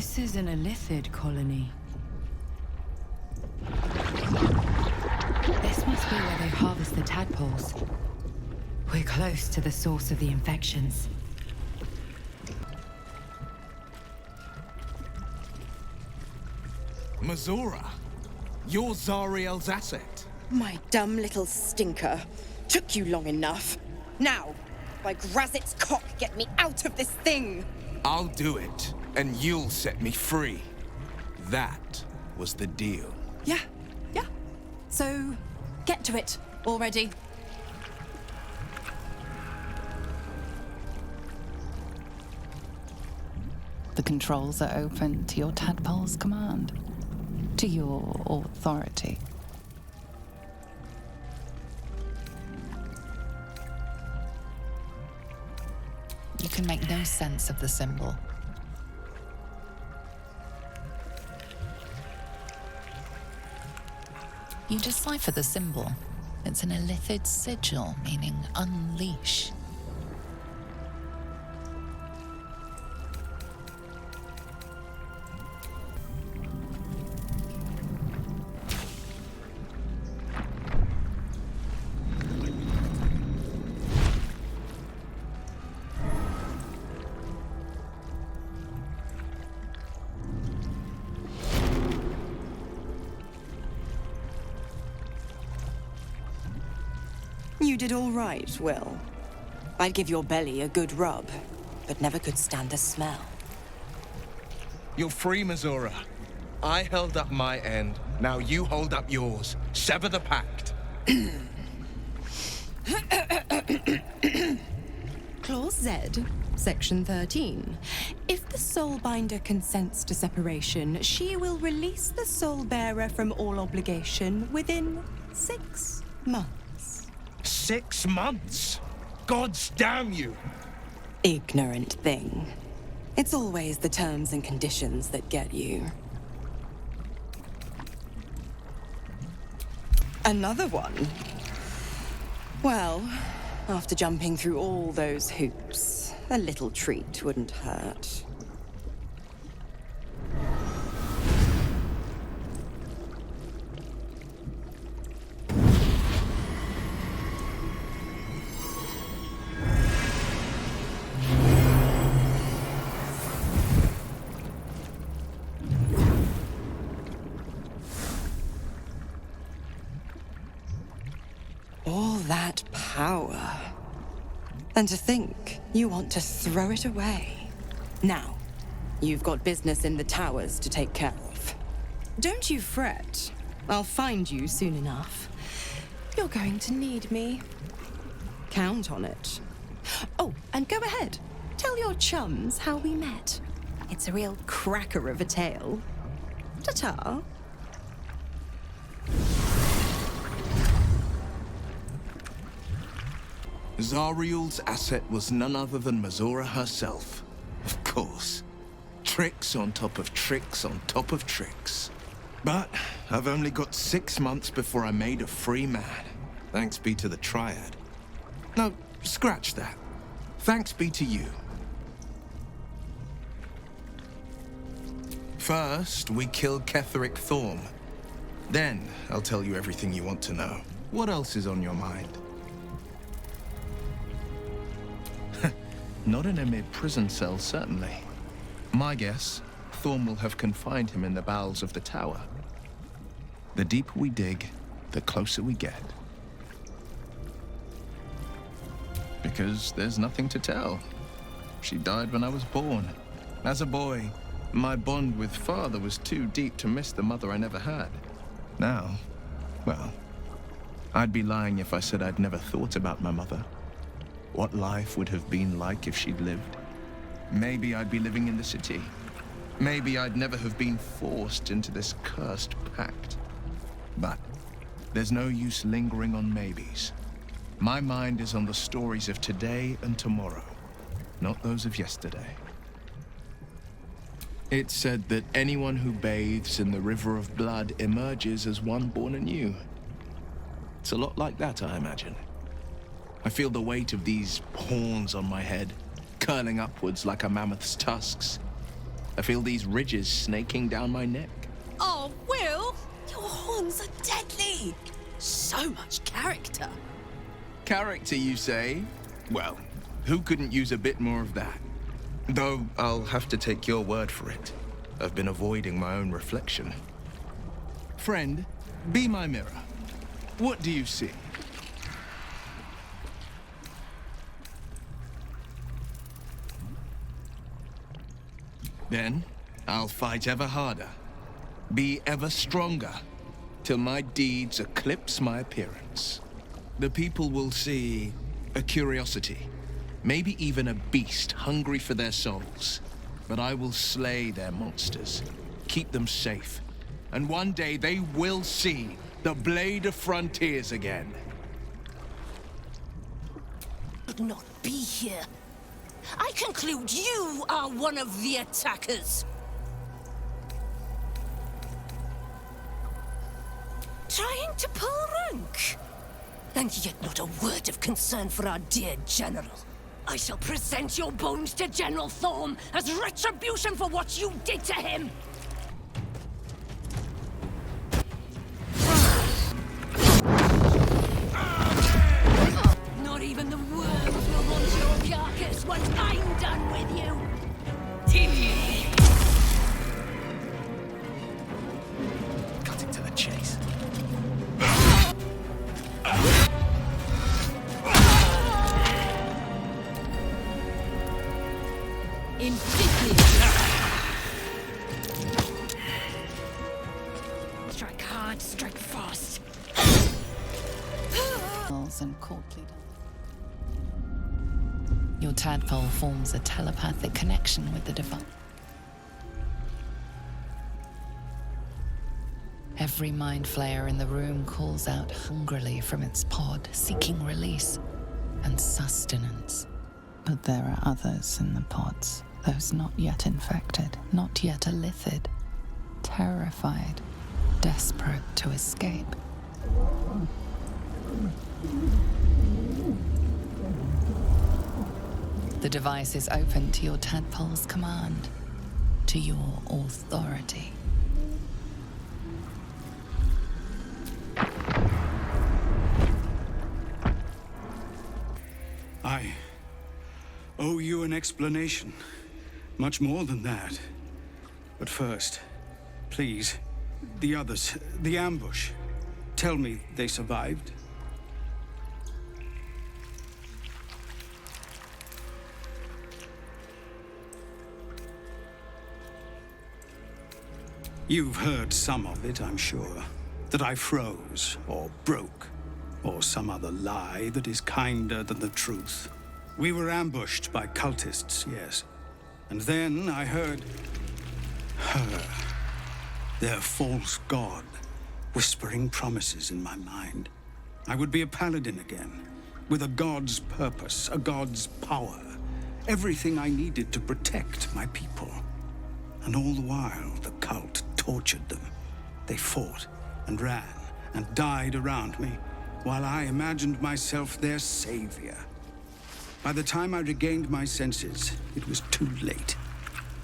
This is an illithid colony. This must be where they harvest the tadpoles. We're close to the source of the infections. Mazora, you're Zariel's asset. My dumb little stinker. Took you long enough. Now, by Grazit's cock, get me out of this thing! I'll do it, and you'll set me free. That was the deal. Yeah. So, get to it already. The controls are open to your tadpole's command, to your authority. You can make no sense of the symbol. You decipher the symbol. It's an illithid sigil, meaning unleash. You did all right, Will. I'd give your belly a good rub, but never could stand the smell. You're free, Mazora. I held up my end. Now you hold up yours. Sever the pact. Clause Z, Section 13. If the Soulbinder consents to separation, she will release the Soulbearer from all obligation within 6 months. 6 months? Gods damn you! Ignorant thing. It's always the terms and conditions that get you. Another one? Well, after jumping through all those hoops, a little treat wouldn't hurt. All that power. And to think you want to throw it away. Now, you've got business in the towers to take care of. Don't you fret. I'll find you soon enough. You're going to need me. Count on it. Oh, and go ahead. Tell your chums how we met. It's a real cracker of a tale. Ta-ta. Zariel's asset was none other than Mazora herself. Of course. Tricks on top of tricks on top of tricks. But I've only got 6 months before I'm made a free man. Thanks be to the Triad. No, scratch that. Thanks be to you. First, we kill Ketheric Thorm. Then, I'll tell you everything you want to know. What else is on your mind? Not in a mere prison cell, certainly. My guess, Thorm will have confined him in the bowels of the tower. The deeper we dig, the closer we get. Because there's nothing to tell. She died when I was born. As a boy, my bond with father was too deep to miss the mother I never had. Now, well, I'd be lying if I said I'd never thought about my mother. What life would have been like if she'd lived. Maybe I'd be living in the city. Maybe I'd never have been forced into this cursed pact. But there's no use lingering on maybes. My mind is on the stories of today and tomorrow, not those of yesterday. It's said that anyone who bathes in the river of blood emerges as one born anew. It's a lot like that, I imagine. I feel the weight of these horns on my head, curling upwards like a mammoth's tusks. I feel these ridges snaking down my neck. Oh, Will! Your horns are deadly! So much character. Character, you say? Well, who couldn't use a bit more of that? Though I'll have to take your word for it. I've been avoiding my own reflection. Friend, be my mirror. What do you see? Then, I'll fight ever harder, be ever stronger, till my deeds eclipse my appearance. The people will see a curiosity, maybe even a beast hungry for their souls. But I will slay their monsters, keep them safe, and one day they will see the Blade of Frontiers again. Would not be here. I conclude you are one of the attackers. Trying to pull rank. And yet not a word of concern for our dear General. I shall present your bones to General Thorm as retribution for what you did to him. Not even the worms will want your carcass once I'm done with you. Cutting to the chase. Strike hard, strike fast. And courtly. Your tadpole forms a telepathic connection with the divine. Every mind flayer in the room calls out hungrily from its pod, seeking release and sustenance. But there are others in the pods, those not yet infected, not yet elithid, terrified, desperate to escape. The device is open to your tadpole's command, to your authority. I owe you an explanation. Much more than that. But first, please, the others, the ambush. Tell me they survived. You've heard some of it, I'm sure. That I froze, or broke, or some other lie that is kinder than the truth. We were ambushed by cultists, yes. And then I heard her, their false god, whispering promises in my mind. I would be a paladin again, with a god's purpose, a god's power. Everything I needed to protect my people. And all the while, the cult tortured them. They fought and ran and died around me, while I imagined myself their savior. By the time I regained my senses, it was too late.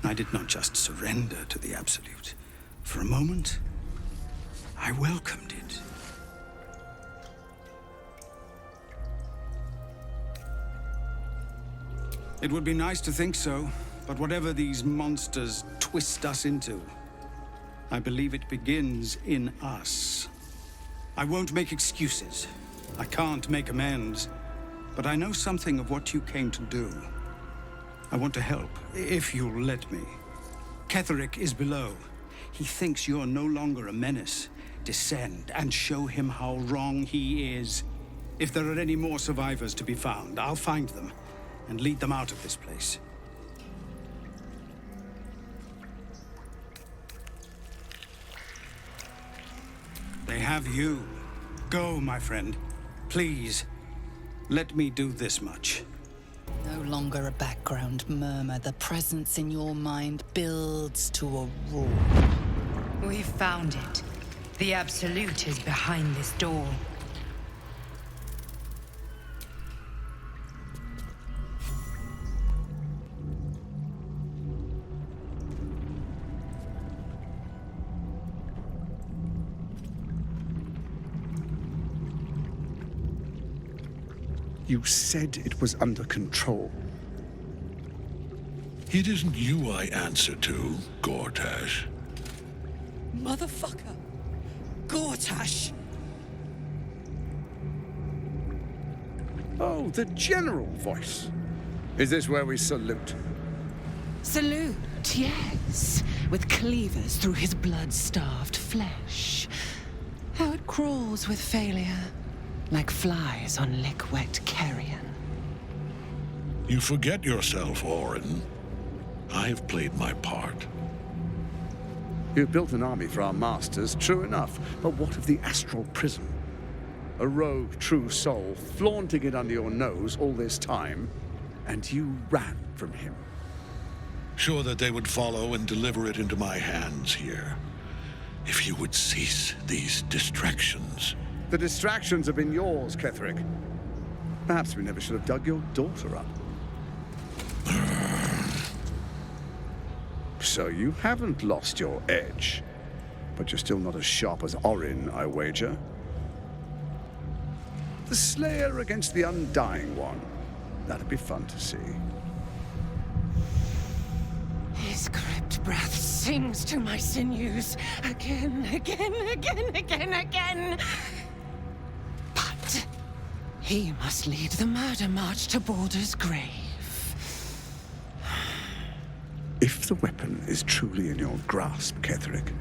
I did not just surrender to the Absolute. For a moment, I welcomed it. It would be nice to think so, but whatever these monsters twist us into, I believe it begins in us. I won't make excuses. I can't make amends. But I know something of what you came to do. I want to help, if you'll let me. Ketheric is below. He thinks you're no longer a menace. Descend and show him how wrong he is. If there are any more survivors to be found, I'll find them and lead them out of this place. They have you. Go, my friend. Please, let me do this much. No longer a background murmur. The presence in your mind builds to a roar. We've found it. The Absolute is behind this door. You said it was under control. It isn't you I answer to, Gortash. Motherfucker! Gortash! Oh, the general voice. Is this where we salute? Salute, yes, with cleavers through his blood-starved flesh. How it crawls with failure, like flies on lick-wet carrion. You forget yourself, Orin. I have played my part. You've built an army for our masters, true enough. But what of the astral prison? A rogue true soul, flaunting it under your nose all this time, and you ran from him. Sure that they would follow and deliver it into my hands here. If you would cease these distractions. The distractions have been yours, Ketheric. Perhaps we never should have dug your daughter up. So you haven't lost your edge. But you're still not as sharp as Orin, I wager. The Slayer against the Undying One. That'd be fun to see. His crypt breath sings to my sinews again. But he must lead the murder march to Baldur's grave. If the weapon is truly in your grasp, Ketheric,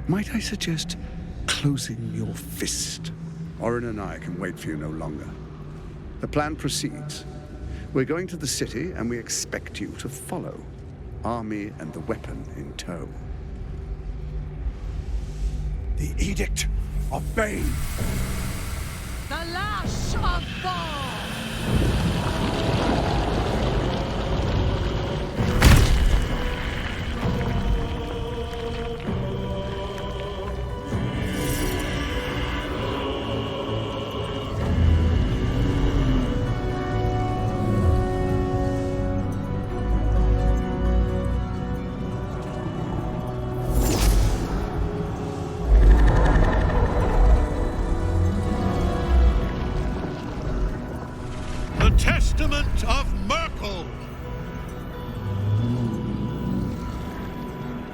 might I suggest closing your fist? Orin and I can wait for you no longer. The plan proceeds. We're going to the city, and we expect you to follow. Army and the weapon in tow. The Edict of Bane. The Lash of Thorm! Testament of Myrkul!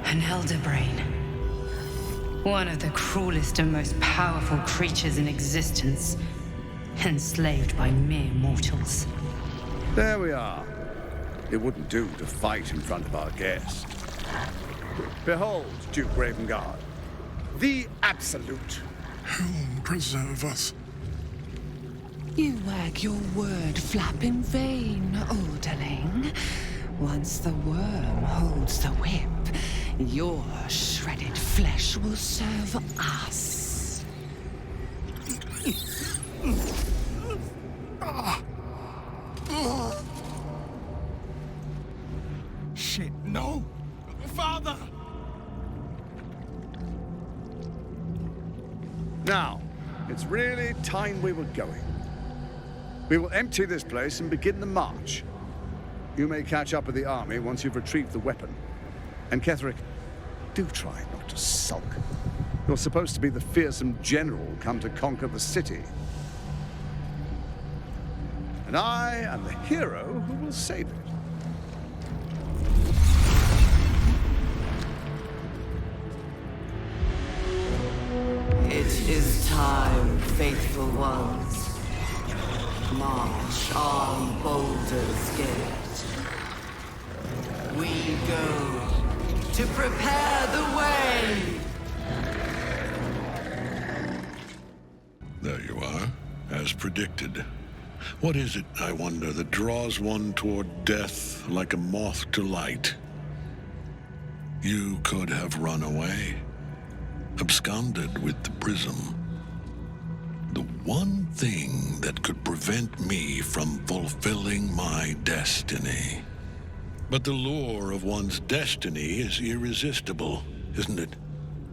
An elder brain. One of the cruelest and most powerful creatures in existence. Enslaved by mere mortals. There we are. It wouldn't do to fight in front of our guest. Behold, Duke Ravengard. The Absolute. Whom preserve us? You wag your word flap in vain, Alderling. Once the worm holds the whip, your shredded flesh will serve us. Shit, no! Father! Now, it's really time we were going. We will empty this place and begin the march. You may catch up with the army once you've retrieved the weapon. And Ketheric, do try not to sulk. You're supposed to be the fearsome general come to conquer the city. And I am the hero who will save it. It is time, faithful ones. March on Baldur's Gate. We go to prepare the way! There you are, as predicted. What is it, I wonder, that draws one toward death like a moth to light? You could have run away, absconded with the prism. The one thing that could prevent me from fulfilling my destiny. But the lure of one's destiny is irresistible, isn't it?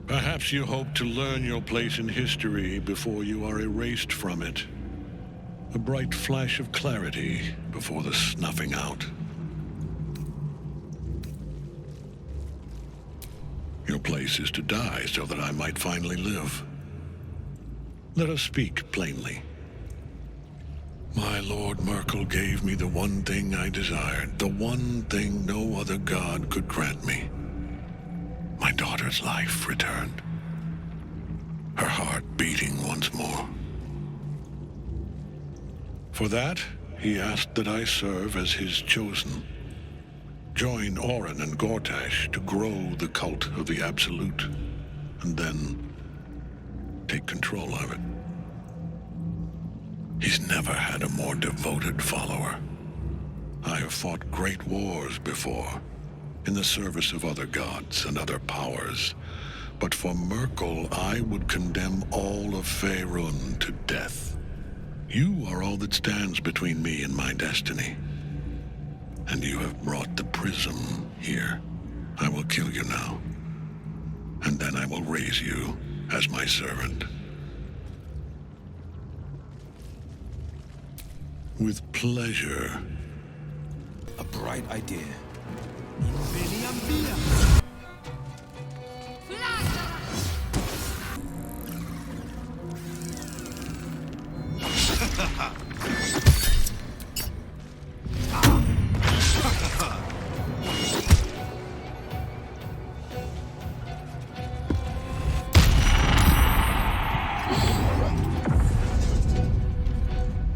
Perhaps you hope to learn your place in history before you are erased from it. A bright flash of clarity before the snuffing out. Your place is to die so that I might finally live. Let us speak plainly. My Lord Myrkul gave me the one thing I desired, the one thing no other god could grant me. My daughter's life returned. Her heart beating once more. For that, he asked that I serve as his chosen. Join Orin and Gortash to grow the cult of the Absolute, and then take control of it. He's never had a more devoted follower. I have fought great wars before, in the service of other gods and other powers, but for Myrkul, I would condemn all of Faerun to death. You are all that stands between me and my destiny. And you have brought the prism here. I will kill you now. And then I will raise you as my servant. With pleasure. A bright idea.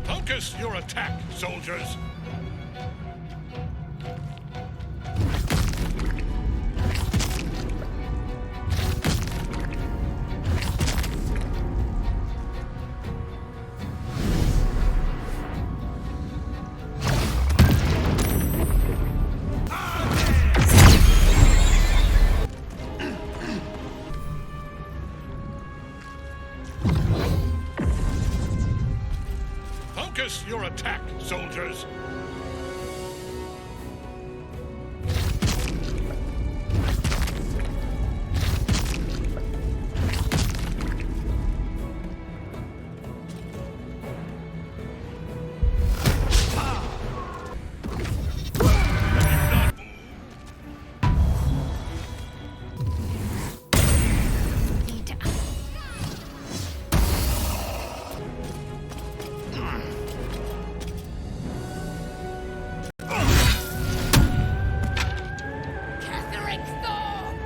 Focus your attack, soldiers! Focus your attack, soldiers! Ketheric Thorm!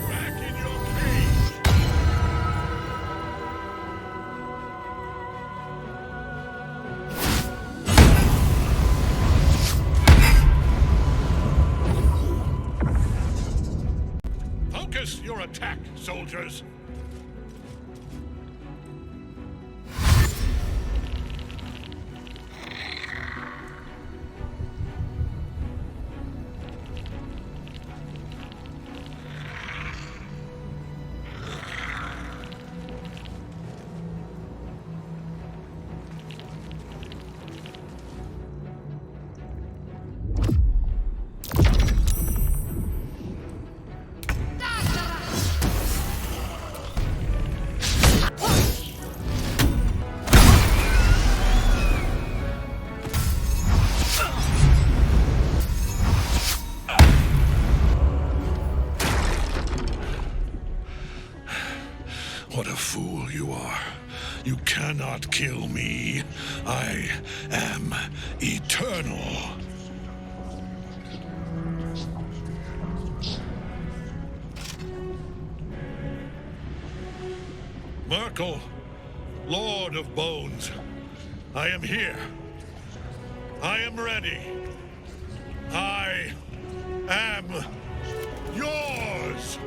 Back in your cage! Focus your attack, soldiers! What a fool you are. You cannot kill me. I am eternal. Myrkul, Lord of Bones, I am here. I am ready. I am yours.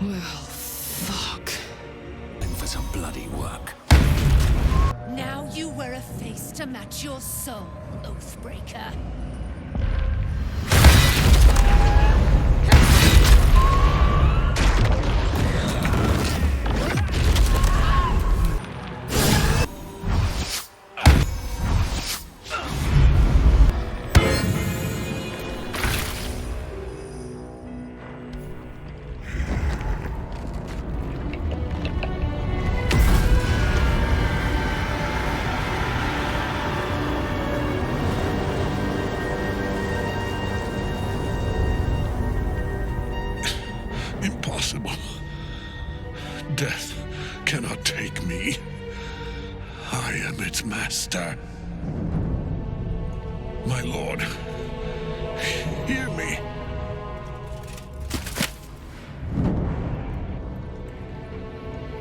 Well, fuck. And for some bloody work. Now you wear a face to match your soul, Oathbreaker. Impossible. Death cannot take me. I am its master. My lord, hear me.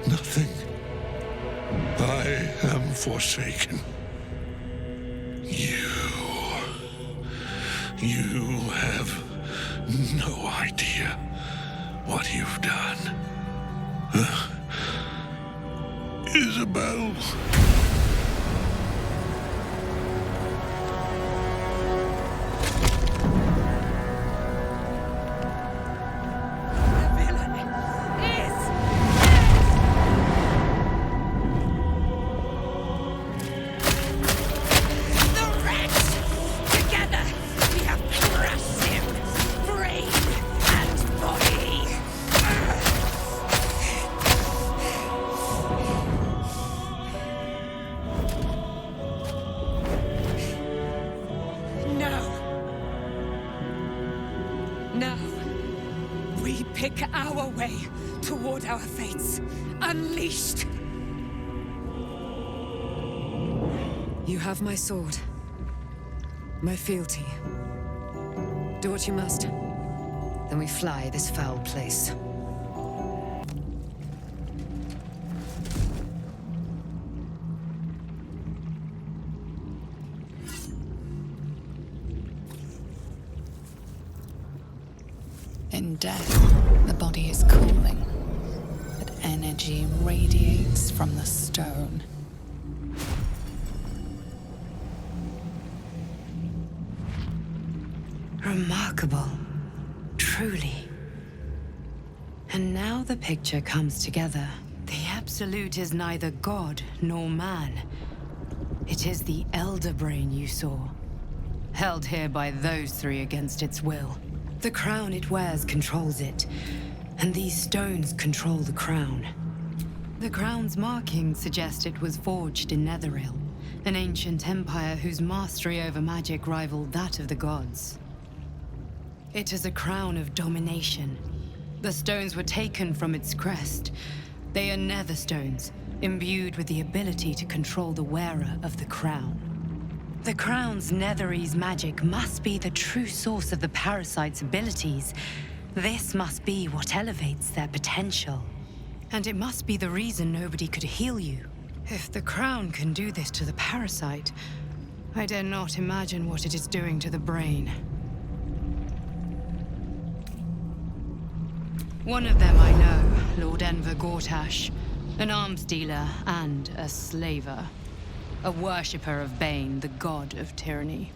Nothing. I am forsaken. You have no idea what you've done. Isabel. Our fates unleashed. You have my sword. My fealty. Do what you must. Then we fly this foul place. In death, the body is cooling. Energy radiates from the stone. Remarkable. Truly. And now the picture comes together. The Absolute is neither god nor man. It is the Elder Brain you saw. Held here by those three against its will. The crown it wears controls it. And these stones control the crown. The crown's markings suggest it was forged in Netheril, an ancient empire whose mastery over magic rivaled that of the gods. It is a crown of domination. The stones were taken from its crest. They are nether stones, imbued with the ability to control the wearer of the crown. The crown's Netherese magic must be the true source of the parasite's abilities. This must be what elevates their potential. And it must be the reason nobody could heal you. If the crown can do this to the parasite, I dare not imagine what it is doing to the brain. One of them I know, Lord Enver Gortash, an arms dealer and a slaver. A worshipper of Bane, the god of tyranny.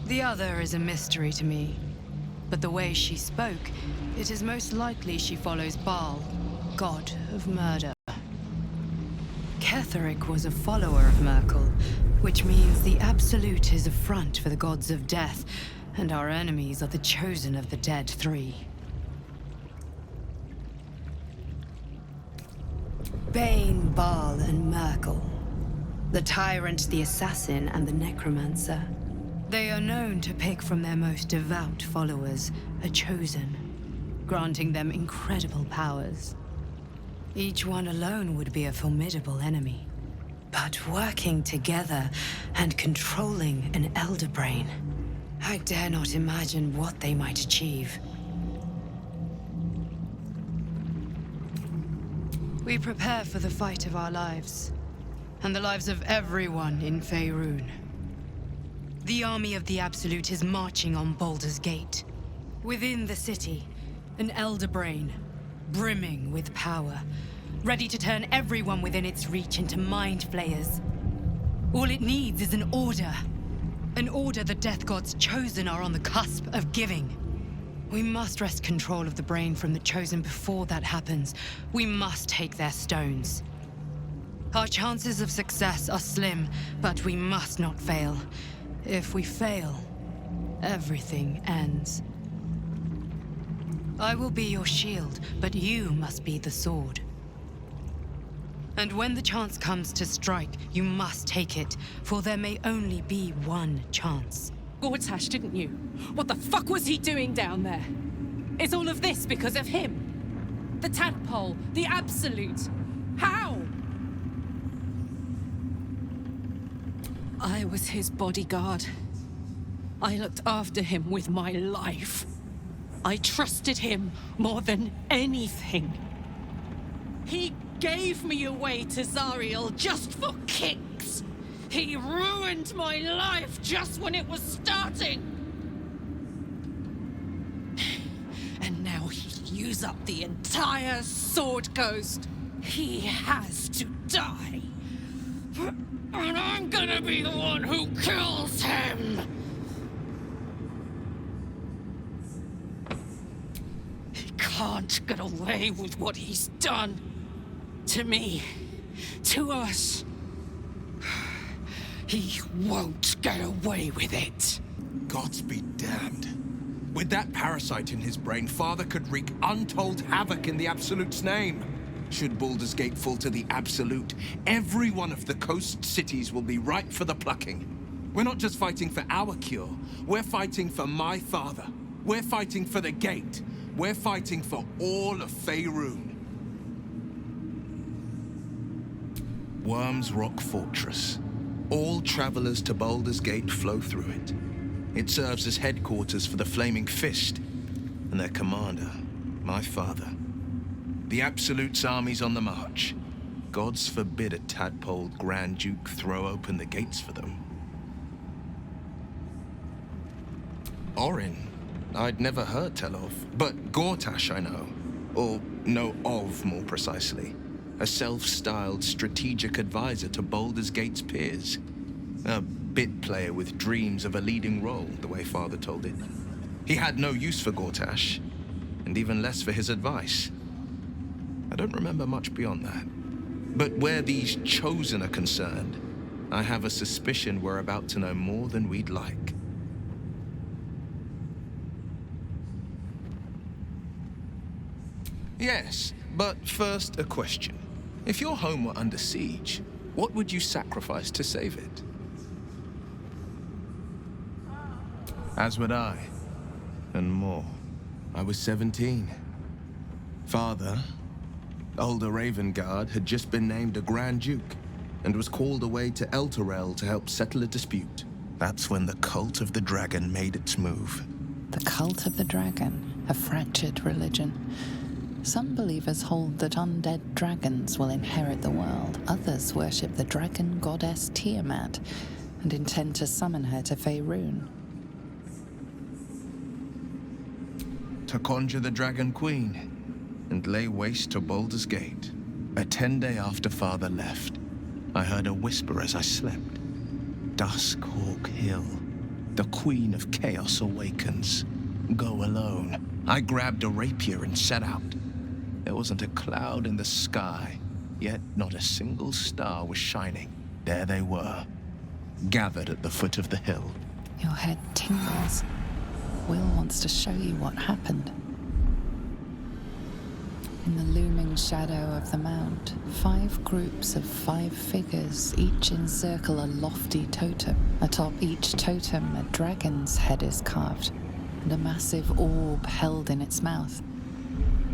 The other is a mystery to me. But the way she spoke, it is most likely she follows Baal, god of murder. Ketheric was a follower of Myrkul, which means the Absolute is a front for the gods of death, and our enemies are the chosen of the dead three. Bane, Baal, and Myrkul. The tyrant, the assassin, and the necromancer. They are known to pick from their most devout followers a chosen, granting them incredible powers. Each one alone would be a formidable enemy. But working together and controlling an Elder Brain, I dare not imagine what they might achieve. We prepare for the fight of our lives, and the lives of everyone in Faerun. The army of the Absolute is marching on Baldur's Gate. Within the city, An elder brain, brimming with power, ready to turn everyone within its reach into mind flayers. All it needs is an order. An order the Death God's chosen are on the cusp of giving. We must wrest control of the brain from the chosen before that happens. We must take their stones. Our chances of success are slim, but we must not fail. If we fail, everything ends. I will be your shield, but you must be the sword. And when the chance comes to strike, you must take it, for there may only be one chance. Gortash, didn't you? What the fuck was he doing down there? Is all of this because of him? The tadpole, the absolute. How? I was his bodyguard. I looked after him with my life. I trusted him more than anything. He gave me away to Zariel just for kicks. He ruined my life just when it was starting. And now he'll use up the entire Sword Coast. He has to die. And I'm gonna be the one who kills him. He can't get away with what he's done. To me. To us. He won't get away with it. Gods be damned. With that parasite in his brain, Father could wreak untold havoc in the Absolute's name. Should Baldur's Gate fall to the Absolute, every one of the coast cities will be ripe for the plucking. We're not just fighting for our cure, we're fighting for my father. We're fighting for the Gate. We're fighting for all of Faerun. Worm's Rock Fortress. All travelers to Baldur's Gate flow through it. It serves as headquarters for the Flaming Fist, and their commander, my father. The Absolute's army's on the march. Gods forbid a tadpoled Grand Duke throw open the gates for them. Orin, I'd never heard tell of, but Gortash I know. Or know of, more precisely. A self-styled strategic advisor to Baldur's Gate's peers. A bit player with dreams of a leading role, the way Father told it. He had no use for Gortash, and even less for his advice. I don't remember much beyond that. But where these chosen are concerned, I have a suspicion we're about to know more than we'd like. Yes, but first a question. If your home were under siege, what would you sacrifice to save it? As would I, and more. I was 17. Father, older Ravengard, had just been named a Grand Duke, and was called away to Elturel to help settle a dispute. That's when the Cult of the Dragon made its move. The Cult of the Dragon, a fractured religion. Some believers hold that undead dragons will inherit the world. Others worship the dragon goddess Tiamat and intend to summon her to Faerun. To conjure the Dragon Queen and lay waste to Baldur's Gate. A 10-day after Father left, I heard a whisper as I slept. Duskhawk Hill. The Queen of Chaos awakens. Go alone. I grabbed a rapier and set out. There wasn't a cloud in the sky, yet not a single star was shining. There they were, gathered at the foot of the hill. Your head tingles. Will wants to show you what happened. In the looming shadow of the mount, 5 groups of 5 figures each encircle a lofty totem. Atop each totem, a dragon's head is carved, and a massive orb held in its mouth.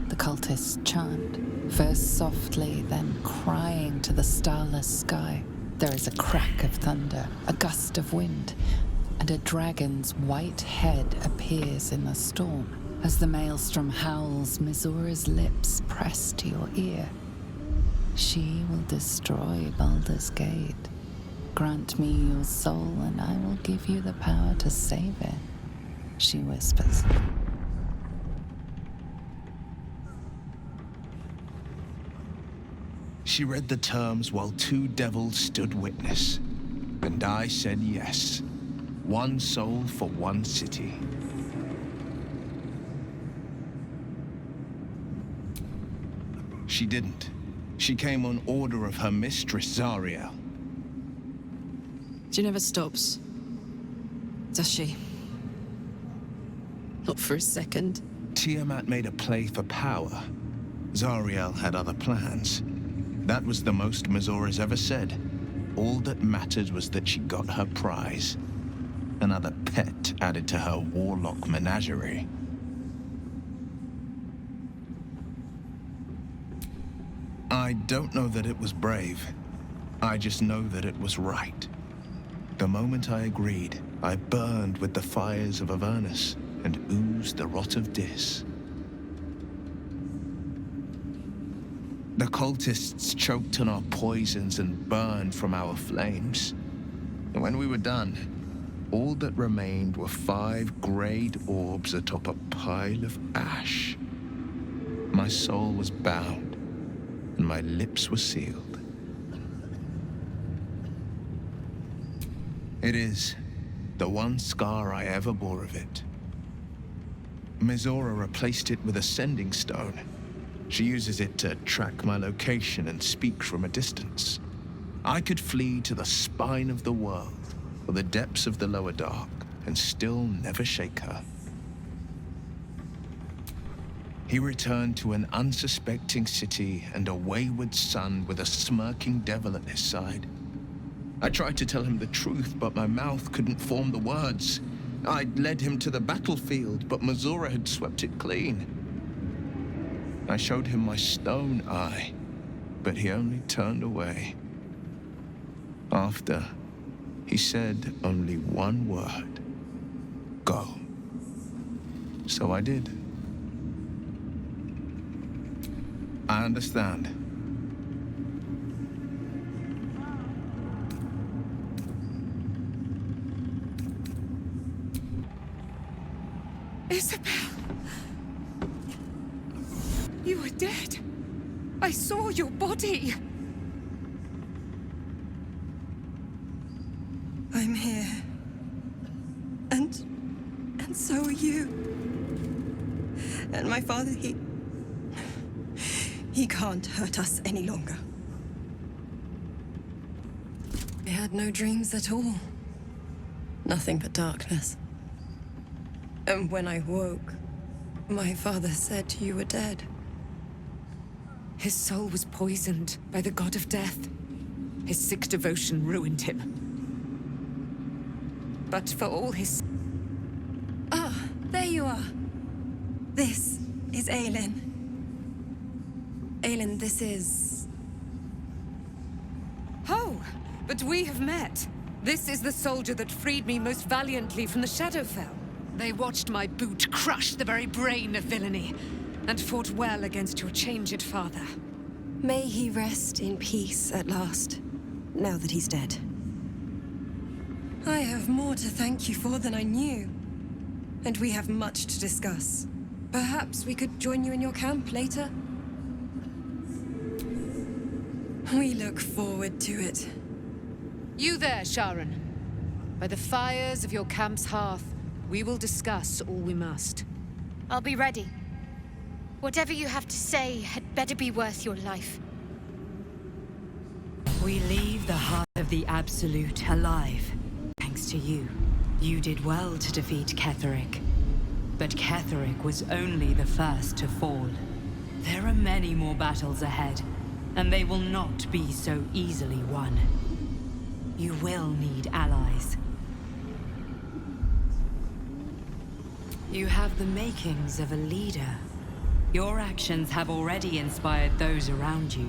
The cultists chant, first softly, then crying to the starless sky. There is a crack of thunder, a gust of wind, and a dragon's white head appears in the storm. As the maelstrom howls, Mizura's lips press to your ear. She will destroy Baldur's Gate. Grant me your soul, and I will give you the power to save it, she whispers. She read the terms while two devils stood witness. And I said yes. One soul for one city. She didn't. She came on order of her mistress, Zariel. She never stops. Does she? Not for a second. Tiamat made a play for power. Zariel had other plans. That was the most Mazora's ever said. All that mattered was that she got her prize. Another pet added to her warlock menagerie. I don't know that it was brave. I just know that it was right. The moment I agreed, I burned with the fires of Avernus and oozed the rot of Dis. The cultists choked on our poisons and burned from our flames. And when we were done, all that remained were 5 grayed orbs atop a pile of ash. My soul was bound, and my lips were sealed. It is the one scar I ever bore of it. Mizora replaced it with a sending stone. She uses it to track my location and speak from a distance. I could flee to the spine of the world, or the depths of the lower dark, and still never shake her. He returned to an unsuspecting city and a wayward son with a smirking devil at his side. I tried to tell him the truth, but my mouth couldn't form the words. I'd led him to the battlefield, but Mizora had swept it clean. I showed him my stone eye, but he only turned away. After, he said only one word: go. So I did. I understand. Isabel! You were dead. I saw your body. I'm here. And so are you. And my father, he can't hurt us any longer. I had no dreams at all. Nothing but darkness. And when I woke, my father said you were dead. His soul was poisoned by the god of death. His sick devotion ruined him. But for all his... Ah, there you are. This is Aylin. Aylin, this is... Oh, but we have met. This is the soldier that freed me most valiantly from the Shadowfell. They watched my boot crush the very brain of villainy, and fought well against your changed father. May he rest in peace at last, now that he's dead. I have more to thank you for than I knew. And we have much to discuss. Perhaps we could join you in your camp later? We look forward to it. You there, Sharon. By the fires of your camp's hearth, we will discuss all we must. I'll be ready. Whatever you have to say had better be worth your life. We leave the heart of the Absolute alive, thanks to you. You did well to defeat Ketheric. But Ketheric was only the first to fall. There are many more battles ahead, and they will not be so easily won. You will need allies. You have the makings of a leader. Your actions have already inspired those around you.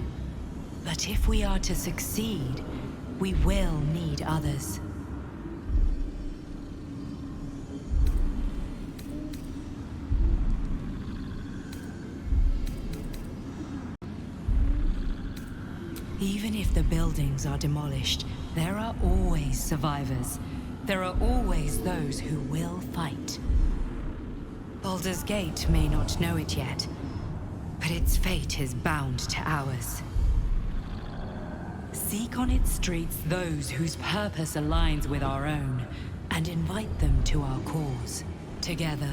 But if we are to succeed, we will need others. Even if the buildings are demolished, there are always survivors. There are always those who will fight. Baldur's Gate may not know it yet, but its fate is bound to ours. Seek on its streets those whose purpose aligns with our own, and invite them to our cause. Together,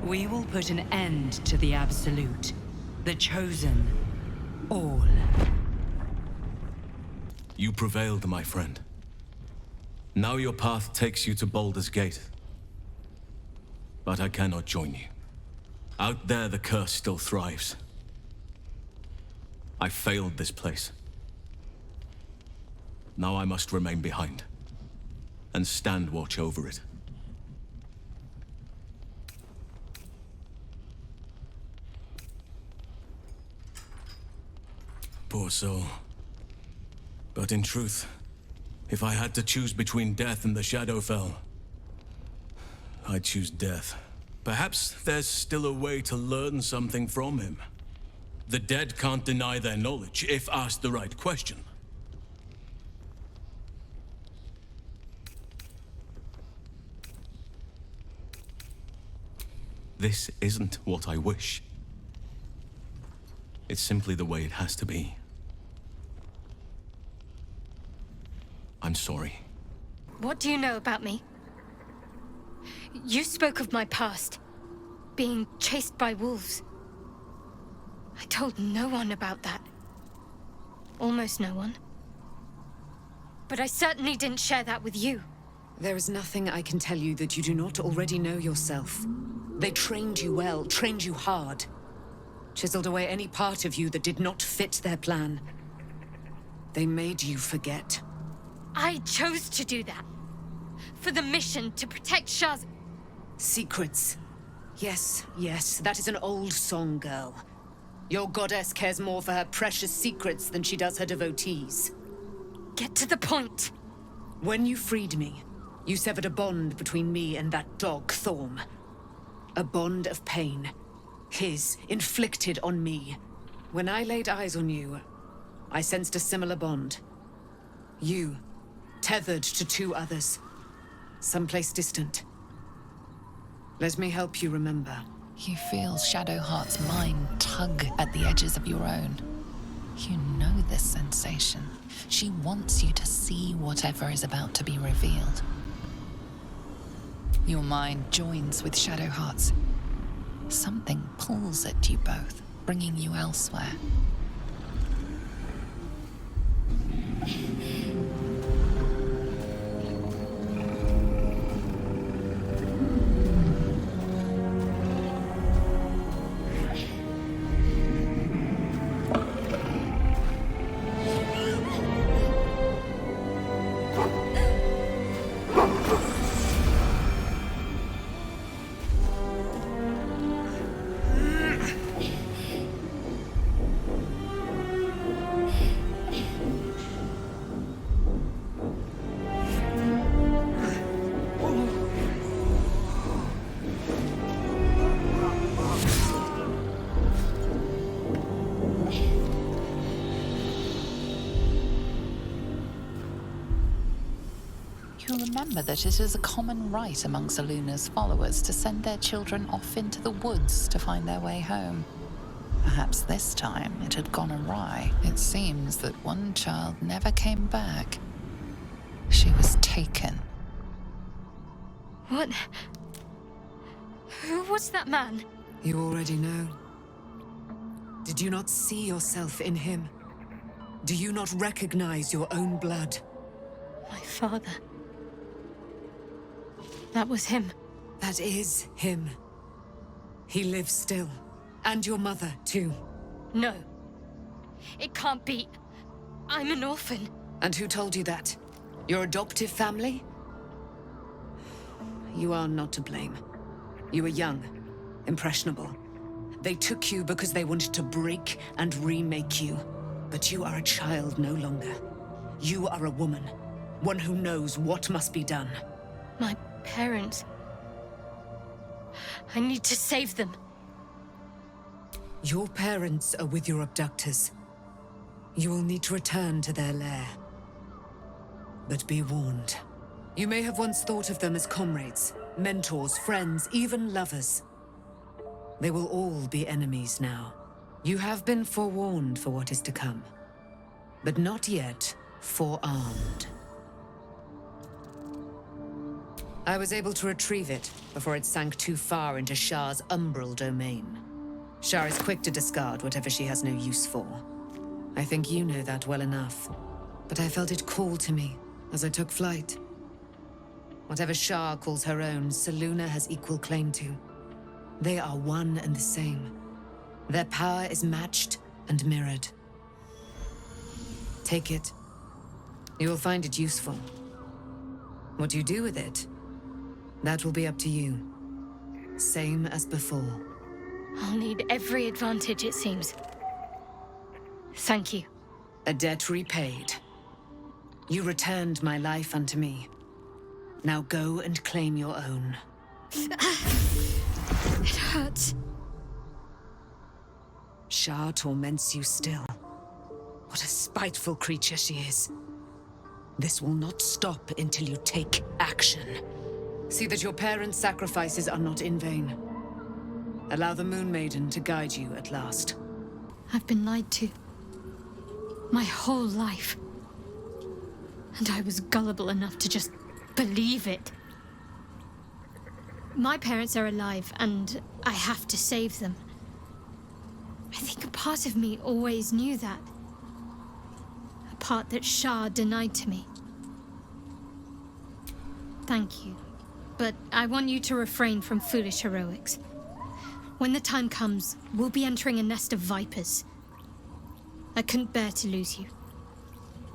we will put an end to the Absolute, the Chosen, all. You prevailed, my friend. Now your path takes you to Baldur's Gate. But I cannot join you. Out there, the curse still thrives. I failed this place. Now I must remain behind, and stand watch over it. Poor soul. But in truth, if I had to choose between death and the Shadowfell, I'd choose death. Perhaps there's still a way to learn something from him. The dead can't deny their knowledge if asked the right question. This isn't what I wish. It's simply the way it has to be. I'm sorry. What do you know about me? You spoke of my past, being chased by wolves. I told no one about that. Almost no one. But I certainly didn't share that with you. There is nothing I can tell you that you do not already know yourself. They trained you well, trained you hard. Chiseled away any part of you that did not fit their plan. They made you forget. I chose to do that. For the mission to protect Shaz. Secrets. Yes, yes, that is an old song, girl. Your goddess cares more for her precious secrets than she does her devotees. Get to the point. When you freed me, you severed a bond between me and that dog, Thorm. A bond of pain. His, inflicted on me. When I laid eyes on you, I sensed a similar bond. You, tethered to two others. Someplace distant. Let me help you remember. You feel Shadowheart's mind tug at the edges of your own. You know this sensation. She wants you to see whatever is about to be revealed. Your mind joins with Shadowheart's. Something pulls at you both, bringing you elsewhere. You'll remember that it is a common rite among Luna's followers to send their children off into the woods to find their way home. Perhaps this time it had gone awry. It seems that one child never came back. She was taken. What? Who was that man? You already know. Did you not see yourself in him? Do you not recognize your own blood? My father. That was him. That is him. He lives still. And your mother, too. No. It can't be. I'm an orphan. And who told you that? Your adoptive family? You are not to blame. You were young, impressionable. They took you because they wanted to break and remake you. But you are a child no longer. You are a woman. One who knows what must be done. My parents. I need to save them. Your parents are with your abductors. You will need to return to their lair. But be warned. You may have once thought of them as comrades, mentors, friends, even lovers. They will all be enemies now. You have been forewarned for what is to come. But not yet forearmed. I was able to retrieve it before it sank too far into Shah's umbral domain. Shah is quick to discard whatever she has no use for. I think you know that well enough. But I felt it call to me as I took flight. Whatever Shah calls her own, Selûne has equal claim to. They are one and the same. Their power is matched and mirrored. Take it. You will find it useful. What you do with it, that will be up to you. Same as before. I'll need every advantage, it seems. Thank you. A debt repaid. You returned my life unto me. Now go and claim your own. It hurts. Shah torments you still. What a spiteful creature she is. This will not stop until you take action. See that your parents' sacrifices are not in vain. Allow the Moon Maiden to guide you at last. I've been lied to. My whole life. And I was gullible enough to just believe it. My parents are alive, and I have to save them. I think a part of me always knew that. A part that Shah denied to me. Thank you. But I want you to refrain from foolish heroics. When the time comes, we'll be entering a nest of vipers. I couldn't bear to lose you.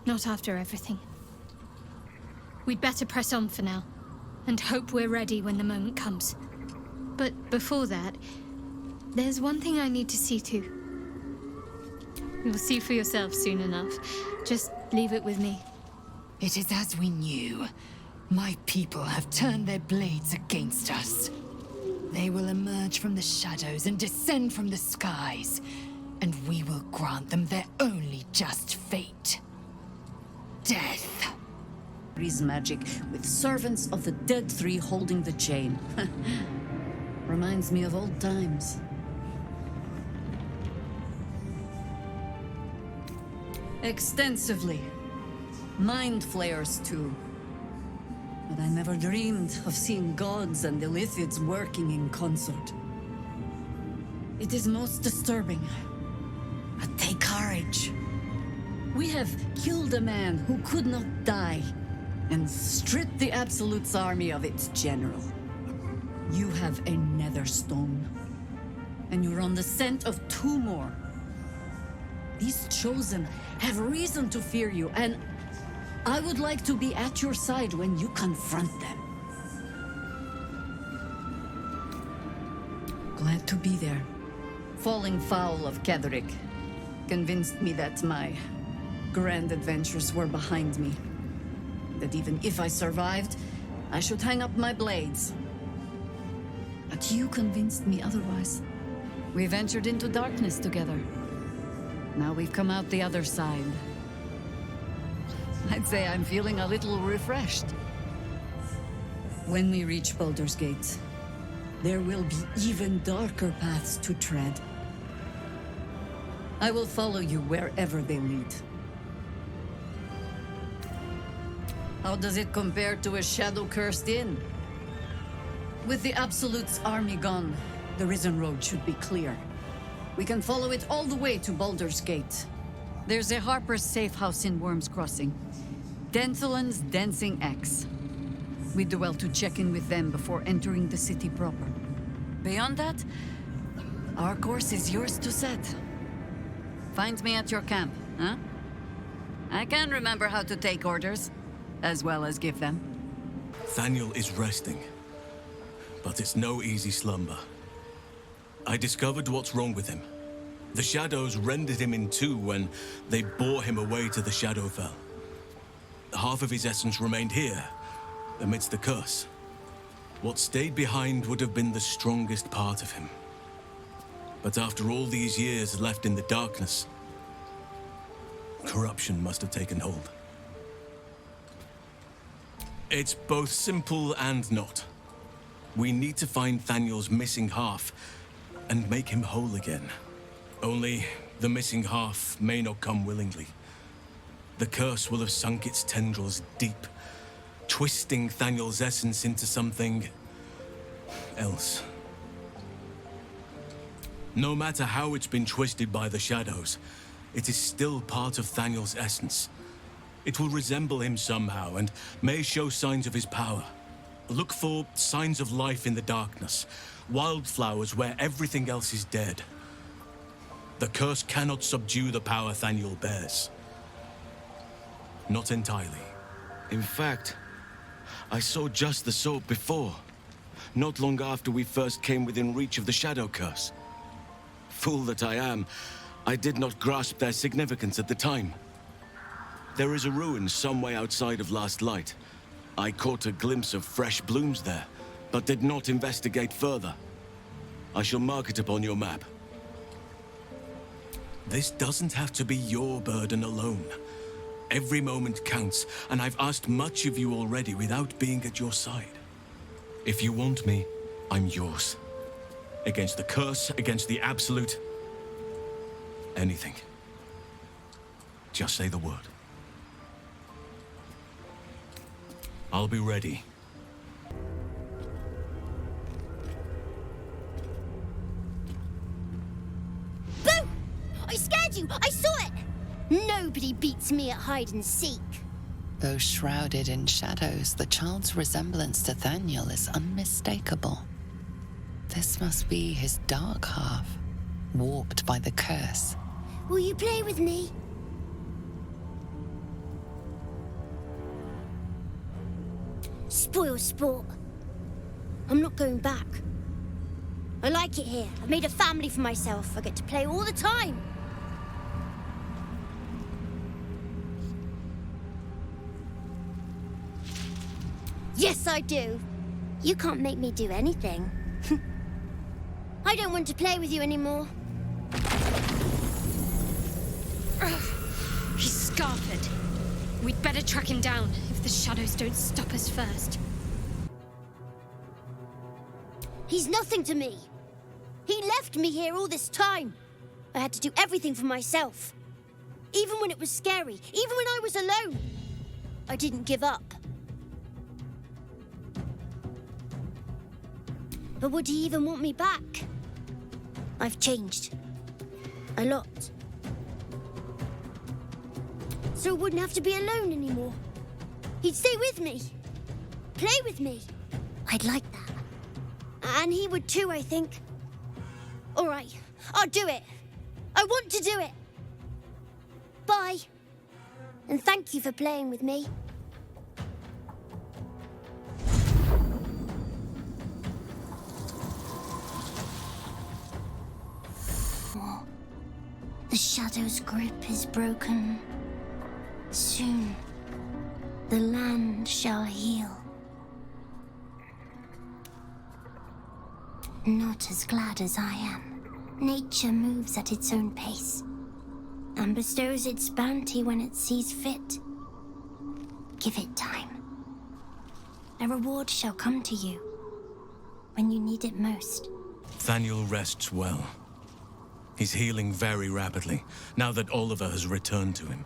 Not after everything. We'd better press on for now, and hope we're ready when the moment comes. But before that, there's one thing I need to see to. You'll see for yourself soon enough. Just leave it with me. It is as we knew. My people have turned their blades against us. They will emerge from the shadows and descend from the skies, and we will grant them their only just fate. Death. Breeze magic with servants of the dead three holding the chain. Reminds me of old times. Extensively. Mind flayers too. But I never dreamed of seeing gods and illithids working in concert. It is most disturbing. But take courage. We have killed a man who could not die, and stripped the Absolute's army of its general. You have a nether stone, and you're on the scent of 2 more. These chosen have reason to fear you, and I would like to be at your side when you confront them. Glad to be there. Falling foul of Ketheric convinced me that my grand adventures were behind me. That even if I survived, I should hang up my blades. But you convinced me otherwise. We ventured into darkness together. Now we've come out the other side. I'd say I'm feeling a little refreshed. When we reach Baldur's Gate, there will be even darker paths to tread. I will follow you wherever they lead. How does it compare to a shadow-cursed inn? With the Absolute's army gone, the Risen Road should be clear. We can follow it all the way to Baldur's Gate. There's a Harper's safe house in Worm's Crossing. Denthalin's Dancing Axe. We'd do well to check in with them before entering the city proper. Beyond that, our course is yours to set. Find me at your camp, huh? I can remember how to take orders, as well as give them. Thaniel is resting, but it's no easy slumber. I discovered what's wrong with him. The shadows rendered him in 2 when they bore him away to the Shadowfell. Half of his essence remained here, amidst the curse. What stayed behind would have been the strongest part of him. But after all these years left in the darkness, corruption must have taken hold. It's both simple and not. We need to find Thaniel's missing half and make him whole again. Only the missing half may not come willingly. The curse will have sunk its tendrils deep, twisting Thaniel's essence into something else. No matter how it's been twisted by the shadows, it is still part of Thaniel's essence. It will resemble him somehow and may show signs of his power. Look for signs of life in the darkness, wildflowers where everything else is dead. The curse cannot subdue the power Thaniel bears. Not entirely. In fact, I saw just the sort before, not long after we first came within reach of the Shadow Curse. Fool that I am, I did not grasp their significance at the time. There is a ruin some way outside of Last Light. I caught a glimpse of fresh blooms there, but did not investigate further. I shall mark it upon your map. This doesn't have to be your burden alone. Every moment counts, and I've asked much of you already without being at your side. If you want me, I'm yours. Against the curse, against the absolute. Anything. Just say the word. I'll be ready. Boo! I scared you! I saw it! Nobody beats me at hide and seek. Though shrouded in shadows, the child's resemblance to Thaniel is unmistakable. This must be his dark half, warped by the curse. Will you play with me? Spoil sport. I'm not going back. I like it here. I've made a family for myself. I get to play all the time. Yes, I do. You can't make me do anything. I don't want to play with you anymore. He's scarpered. We'd better track him down if the shadows don't stop us first. He's nothing to me. He left me here all this time. I had to do everything for myself. Even when it was scary, even when I was alone. I didn't give up. But would he even want me back? I've changed. A lot. So I wouldn't have to be alone anymore. He'd stay with me. Play with me. I'd like that. And he would too, I think. All right, I'll do it. I want to do it. Bye. And thank you for playing with me. The shadow's grip is broken. Soon, the land shall heal. Not as glad as I am. Nature moves at its own pace and bestows its bounty when it sees fit. Give it time. A reward shall come to you when you need it most. Thaniel rests well. He's healing very rapidly, now that Oliver has returned to him.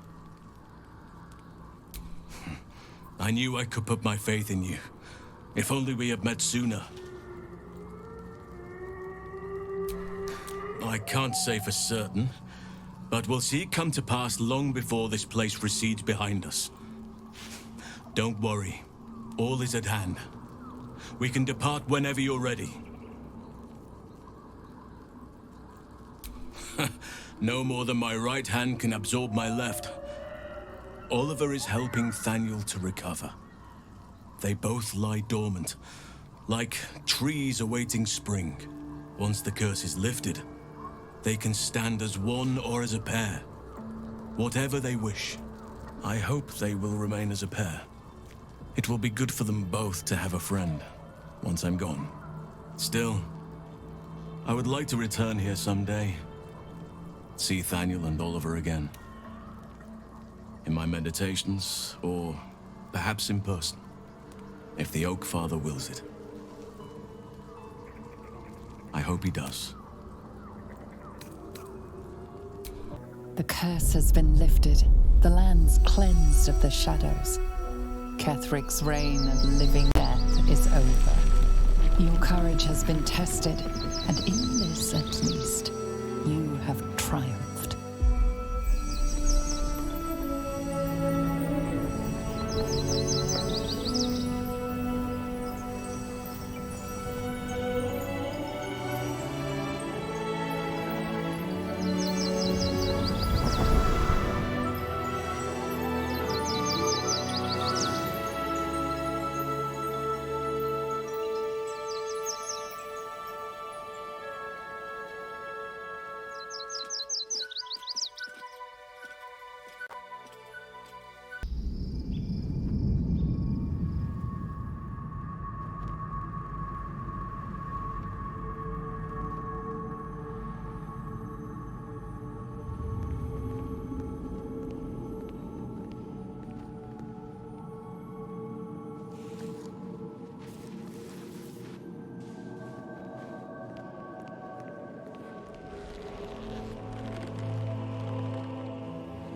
I knew I could put my faith in you. If only we had met sooner. I can't say for certain, but we'll see it come to pass long before this place recedes behind us. Don't worry. All is at hand. We can depart whenever you're ready. No more than my right hand can absorb my left. Oliver is helping Thaniel to recover. They both lie dormant, like trees awaiting spring. Once the curse is lifted, they can stand as one or as a pair. Whatever they wish. I hope they will remain as a pair. It will be good for them both to have a friend, once I'm gone. Still, I would like to return here someday. See Thaniel and Oliver again. In my meditations, or perhaps in person, if the Oak Father wills it. I hope he does. The curse has been lifted. The land's cleansed of the shadows. Ketheric's reign of living death is over. Your courage has been tested, and in this at least, you have triumphed.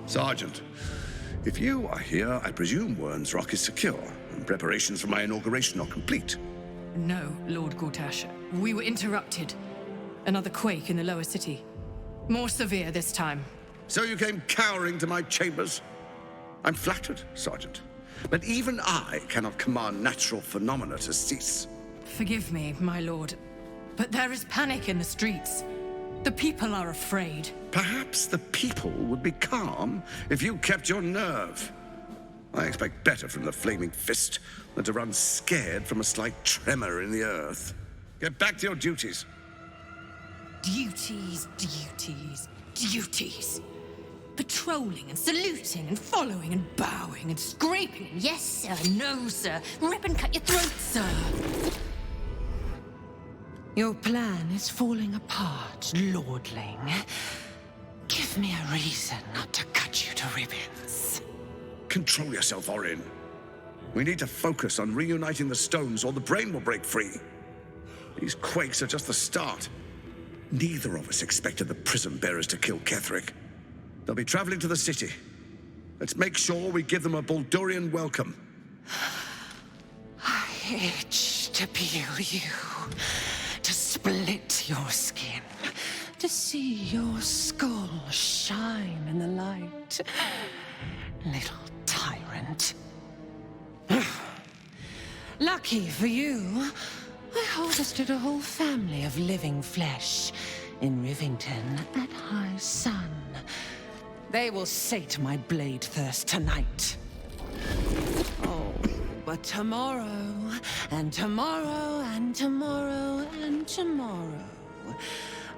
Sergeant, if you are here, I presume Wern's Rock is secure, and preparations for my inauguration are complete. No, Lord Gortash. We were interrupted. Another quake in the lower city. More severe this time. So you came cowering to my chambers? I'm flattered, Sergeant. But even I cannot command natural phenomena to cease. Forgive me, my lord, but there is panic in the streets. The people are afraid. Perhaps the people would be calm if you kept your nerve. I expect better from the Flaming Fist than to run scared from a slight tremor in the earth. Get back to your duties. Duties, duties, duties. Patrolling and saluting and following and bowing and scraping. Yes, sir. No, sir. Rip and cut your throat, sir. Your plan is falling apart, lordling. Give me a reason not to cut you to ribbons. Control yourself, Orin. We need to focus on reuniting the stones or the brain will break free. These quakes are just the start. Neither of us expected the prison bearers to kill Ketheric. They'll be traveling to the city. Let's make sure we give them a Baldurian welcome. I itch to peel you, to split your skin, to see your skull shine in the light. Little tyrant. Lucky for you, I harvested a whole family of living flesh in Rivington at high sun. They will sate my blade thirst tonight. Oh, but tomorrow, and tomorrow, and tomorrow, and tomorrow,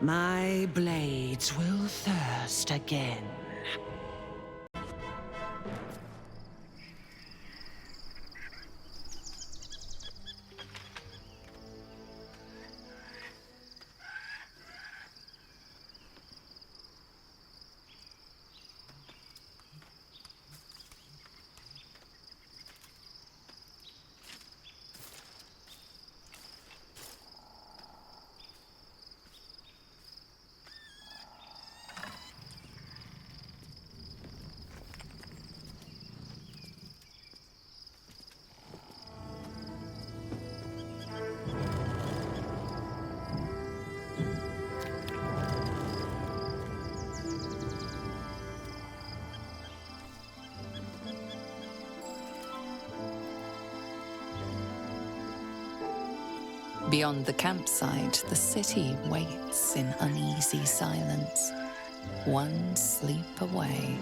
my blades will thirst again. Beyond the campsite, the city waits in uneasy silence, one sleep away.